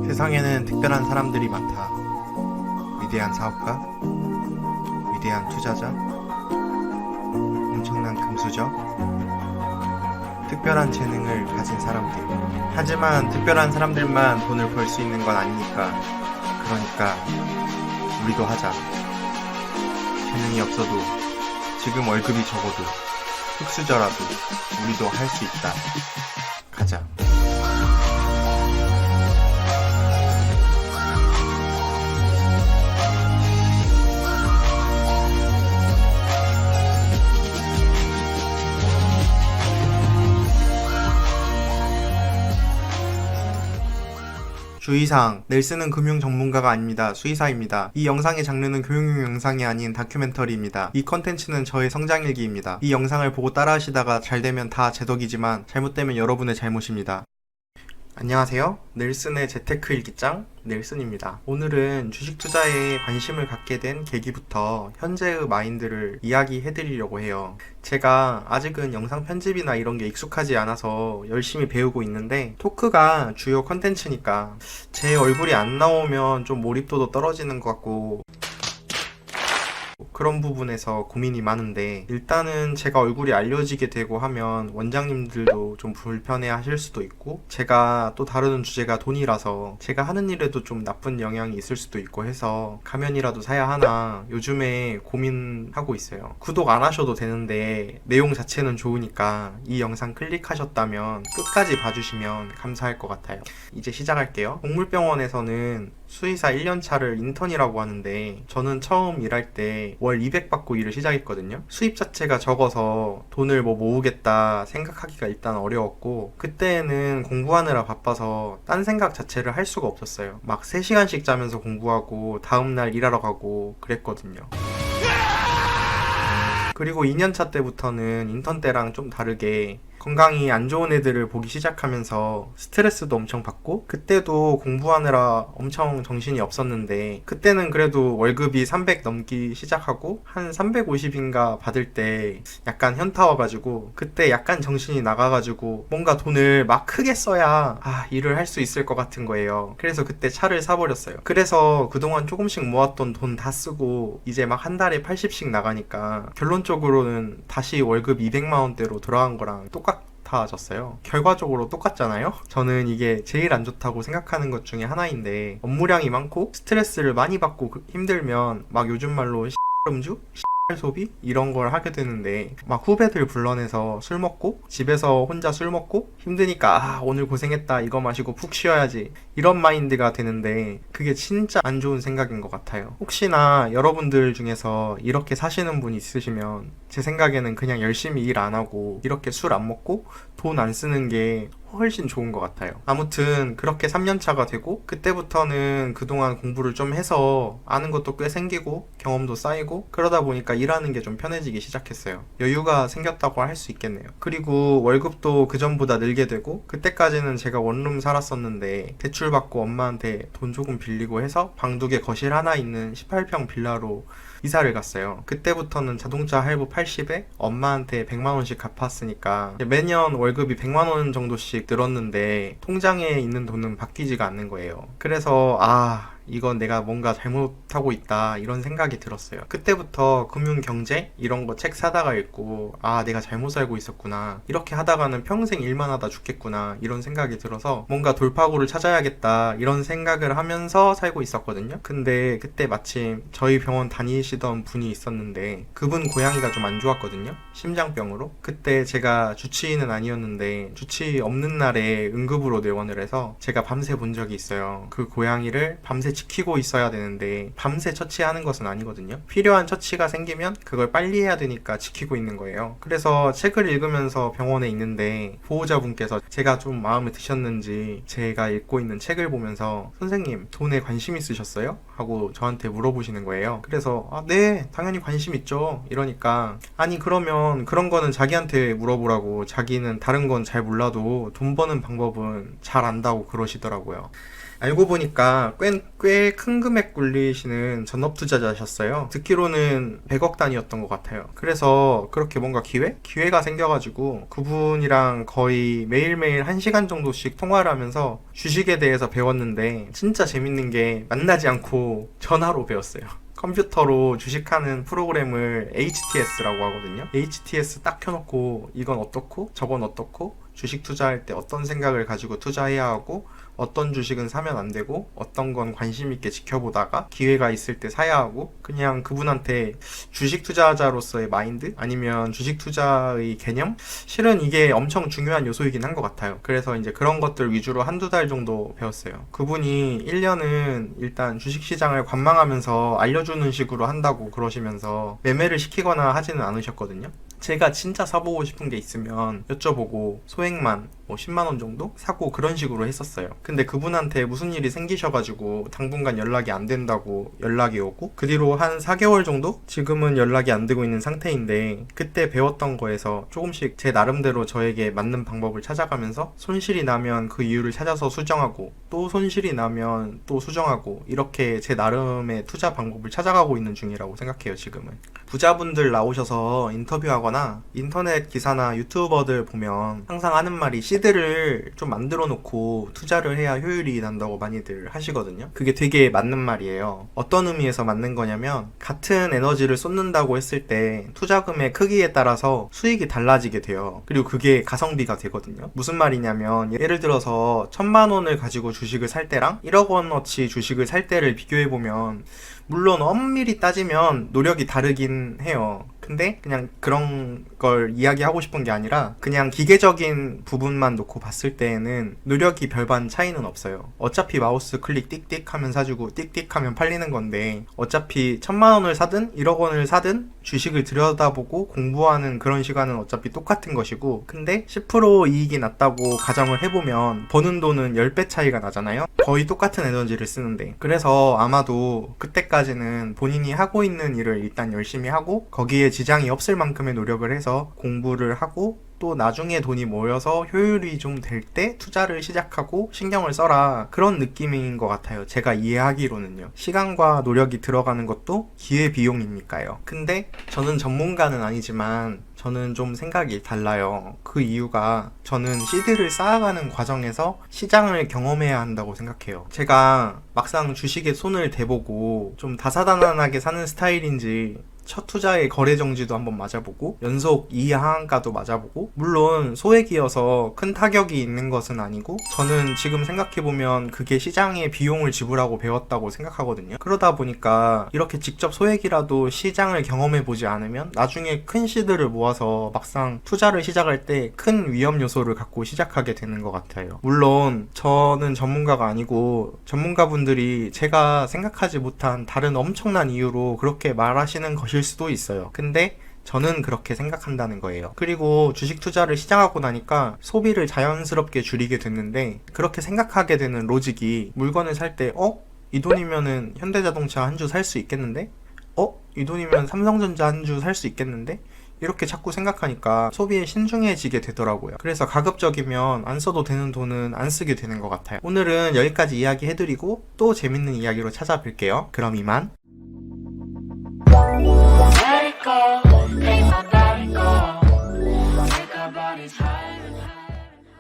세상에는 특별한 사람들이 많다. 위대한 사업가, 위대한 투자자, 엄청난 금수저, 특별한 재능을 가진 사람들. 하지만 특별한 사람들만 돈을 벌 수 있는 건 아니니까. 그러니까 우리도 하자. 재능이 없어도, 지금 월급이 적어도, 흙수저라도 우리도 할 수 있다. 가자. 주의사항, 넬슨은 금융 전문가가 아닙니다. 수의사입니다. 이 영상의 장르는 교육용 영상이 아닌 다큐멘터리입니다. 이 컨텐츠는 저의 성장일기입니다. 이 영상을 보고 따라하시다가 잘되면 다 제 덕이지만 잘못되면 여러분의 잘못입니다. 안녕하세요. 넬슨의 재테크 일기장 넬슨입니다. 오늘은 주식 투자에 관심을 갖게 된 계기부터 현재의 마인드를 이야기해드리려고 해요. 제가 아직은 영상 편집이나 이런 게 익숙하지 않아서 열심히 배우고 있는데 토크가 주요 컨텐츠니까 제 얼굴이 안 나오면 좀 몰입도도 떨어지는 것 같고 그런 부분에서 고민이 많은데 일단은 제가 얼굴이 알려지게 되고 하면 원장님들도 좀 불편해 하실 수도 있고 제가 또 다루는 주제가 돈이라서 제가 하는 일에도 좀 나쁜 영향이 있을 수도 있고 해서 가면이라도 사야 하나 요즘에 고민하고 있어요. 구독 안 하셔도 되는데 내용 자체는 좋으니까 이 영상 클릭하셨다면 끝까지 봐주시면 감사할 것 같아요. 이제 시작할게요. 동물병원에서는 수의사 1년차를 인턴이라고 하는데 저는 처음 일할 때 월 200 받고 일을 시작했거든요. 수입 자체가 적어서 돈을 모으겠다 생각하기가 일단 어려웠고 그때는 공부하느라 바빠서 딴 생각 자체를 할 수가 없었어요. 막 3시간씩 자면서 공부하고 다음날 일하러 가고 그랬거든요. 그리고 2년차 때부터는 인턴 때랑 좀 다르게 건강이 안 좋은 애들을 보기 시작하면서 스트레스도 엄청 받고 그때도 공부하느라 엄청 정신이 없었는데 그때는 그래도 월급이 300 넘기 시작하고 한 350인가 받을 때 약간 현타 와가지고 그때 약간 정신이 나가가지고 뭔가 돈을 막 크게 써야 일을 할 수 있을 것 같은 거예요. 그래서 그때 차를 사버렸어요. 그래서 그동안 조금씩 모았던 돈 다 쓰고 이제 막 한 달에 80씩 나가니까 결론적으로는 다시 월급 200만 원대로 돌아간 거랑 똑같아졌어요. 결과적으로 똑같잖아요? 저는 이게 제일 안 좋다고 생각하는 것 중에 하나인데 업무량이 많고 스트레스를 많이 받고 힘들면 막 요즘 말로 음주? 소비? 이런 걸 하게 되는데 막 후배들 불러내서 술 먹고 집에서 혼자 술 먹고 힘드니까 오늘 고생했다 이거 마시고 푹 쉬어야지 이런 마인드가 되는데 그게 진짜 안 좋은 생각인 것 같아요. 혹시나 여러분들 중에서 이렇게 사시는 분 있으시면 제 생각에는 그냥 열심히 일 안 하고 이렇게 술 안 먹고 돈 안 쓰는 게 훨씬 좋은 것 같아요. 아무튼 그렇게 3년차가 되고 그때부터는 그동안 공부를 좀 해서 아는 것도 꽤 생기고 경험도 쌓이고 그러다 보니까 일하는 게 좀 편해지기 시작했어요. 여유가 생겼다고 할 수 있겠네요. 그리고 월급도 그전보다 늘게 되고 그때까지는 제가 원룸 살았었는데 대출 받고 엄마한테 돈 조금 빌리고 해서 방 2개 거실 하나 있는 18평 빌라로 이사를 갔어요. 그때부터는 자동차 할부 80에 엄마한테 100만 원씩 갚았으니까 매년 월급이 100만 원 정도씩 늘었는데 통장에 있는 돈은 바뀌지가 않는 거예요. 그래서 이건 내가 뭔가 잘못하고 있다 이런 생각이 들었어요. 그때부터 금융경제 이런 거 책 사다가 읽고 내가 잘못 살고 있었구나 이렇게 하다가는 평생 일만 하다 죽겠구나 이런 생각이 들어서 뭔가 돌파구를 찾아야겠다 이런 생각을 하면서 살고 있었거든요. 근데 그때 마침 저희 병원 다니시던 분이 있었는데 그분 고양이가 좀 안 좋았거든요. 심장병으로. 그때 제가 주치의는 아니었는데 주치의 없는 날에 응급으로 내원을 해서 제가 밤새 본 적이 있어요. 그 고양이를 밤새 지키고 있어야 되는데 밤새 처치하는 것은 아니거든요. 필요한 처치가 생기면 그걸 빨리 해야 되니까 지키고 있는 거예요. 그래서 책을 읽으면서 병원에 있는데 보호자분께서 제가 좀 마음에 드셨는지 제가 읽고 있는 책을 보면서 선생님 돈에 관심 있으셨어요? 하고 저한테 물어보시는 거예요. 그래서 네 당연히 관심 있죠 이러니까 아니 그러면 그런 거는 자기한테 물어보라고 자기는 다른 건 잘 몰라도 돈 버는 방법은 잘 안다고 그러시더라고요. 알고 보니까 꽤 큰 금액 굴리시는 전업 투자자셨어요. 듣기로는 100억 단위였던 것 같아요. 그래서 그렇게 뭔가 기회가 생겨가지고 그분이랑 거의 매일매일 1시간 정도씩 통화를 하면서 주식에 대해서 배웠는데, 진짜 재밌는 게 만나지 않고 전화로 배웠어요. 컴퓨터로 주식하는 프로그램을 HTS라고 하거든요. HTS 딱 켜놓고 이건 어떻고 저건 어떻고, 주식 투자할 때 어떤 생각을 가지고 투자해야 하고, 어떤 주식은 사면 안 되고, 어떤 건 관심 있게 지켜보다가 기회가 있을 때 사야 하고, 그냥 그분한테 주식 투자자로서의 마인드, 아니면 주식 투자의 개념, 실은 이게 엄청 중요한 요소이긴 한 것 같아요. 그래서 이제 그런 것들 위주로 한두 달 정도 배웠어요. 그분이 1년은 일단 주식시장을 관망하면서 알려주는 식으로 한다고 그러시면서 매매를 시키거나 하지는 않으셨거든요. 제가 진짜 사보고 싶은 게 있으면 여쭤보고 소액만 10만원 정도 사고 그런 식으로 했었어요. 근데 그분한테 무슨 일이 생기셔가지고 당분간 연락이 안 된다고 연락이 오고, 그 뒤로 한 4개월 정도? 지금은 연락이 안 되고 있는 상태인데, 그때 배웠던 거에서 조금씩 제 나름대로 저에게 맞는 방법을 찾아가면서 손실이 나면 그 이유를 찾아서 수정하고, 또 손실이 나면 또 수정하고, 이렇게 제 나름의 투자 방법을 찾아가고 있는 중이라고 생각해요. 지금은 부자분들 나오셔서 인터뷰하거나 인터넷 기사나 유튜버들 보면 항상 하는 말이 시드를 좀 만들어 놓고 투자를 해야 효율이 난다고 많이들 하시거든요. 그게 되게 맞는 말이에요. 어떤 의미에서 맞는 거냐면, 같은 에너지를 쏟는다고 했을 때 투자금의 크기에 따라서 수익이 달라지게 돼요. 그리고 그게 가성비가 되거든요. 무슨 말이냐면, 예를 들어서 1,000만 원을 가지고 주식을 살 때랑 1억 원어치 주식을 살 때를 비교해보면, 물론 엄밀히 따지면 노력이 다르긴 해요. 근데 그냥 그런 걸 이야기하고 싶은 게 아니라, 그냥 기계적인 부분만 놓고 봤을 때에는 노력이 별반 차이는 없어요. 어차피 마우스 클릭 띡띡 하면 사주고 띡띡 하면 팔리는 건데, 어차피 1,000만 원을 사든 1억 원을 사든 주식을 들여다보고 공부하는 그런 시간은 어차피 똑같은 것이고, 근데 10% 이익이 났다고 가정을 해보면 버는 돈은 10배 차이가 나잖아요. 거의 똑같은 에너지를 쓰는데. 그래서 아마도 그때까지는 본인이 하고 있는 일을 일단 열심히 하고, 거기에 지장이 없을 만큼의 노력을 해서 공부를 하고, 또 나중에 돈이 모여서 효율이 좀 될 때 투자를 시작하고 신경을 써라, 그런 느낌인 것 같아요. 제가 이해하기로는요. 시간과 노력이 들어가는 것도 기회비용이니까요. 근데 저는 전문가는 아니지만 저는 좀 생각이 달라요. 그 이유가, 저는 시드를 쌓아가는 과정에서 시장을 경험해야 한다고 생각해요. 제가 막상 주식에 손을 대보고 좀 다사다난하게 사는 스타일인지, 첫 투자의 거래 정지도 한번 맞아보고 연속 2하한가도 맞아보고, 물론 소액이어서 큰 타격이 있는 것은 아니고, 저는 지금 생각해보면 그게 시장에 비용을 지불하고 배웠다고 생각하거든요. 그러다 보니까 이렇게 직접 소액이라도 시장을 경험해보지 않으면 나중에 큰 시드를 모아서 막상 투자를 시작할 때 큰 위험 요소를 갖고 시작하게 되는 것 같아요. 물론 저는 전문가가 아니고 전문가분들이 제가 생각하지 못한 다른 엄청난 이유로 그렇게 말하시는 것일 수도 있어요. 근데 저는 그렇게 생각한다는 거예요. 그리고 주식 투자를 시작하고 나니까 소비를 자연스럽게 줄이게 됐는데, 그렇게 생각하게 되는 로직이, 물건을 살 때 이 돈이면은 현대자동차 한 주 살 수 있겠는데? 이 돈이면 삼성전자 한 주 살 수 있겠는데? 이렇게 자꾸 생각하니까 소비에 신중해지게 되더라고요. 그래서 가급적이면 안 써도 되는 돈은 안 쓰게 되는 것 같아요. 오늘은 여기까지 이야기 해드리고 또 재밌는 이야기로 찾아뵐게요. 그럼 이만. Let it go, make my body go. Make our bodies high.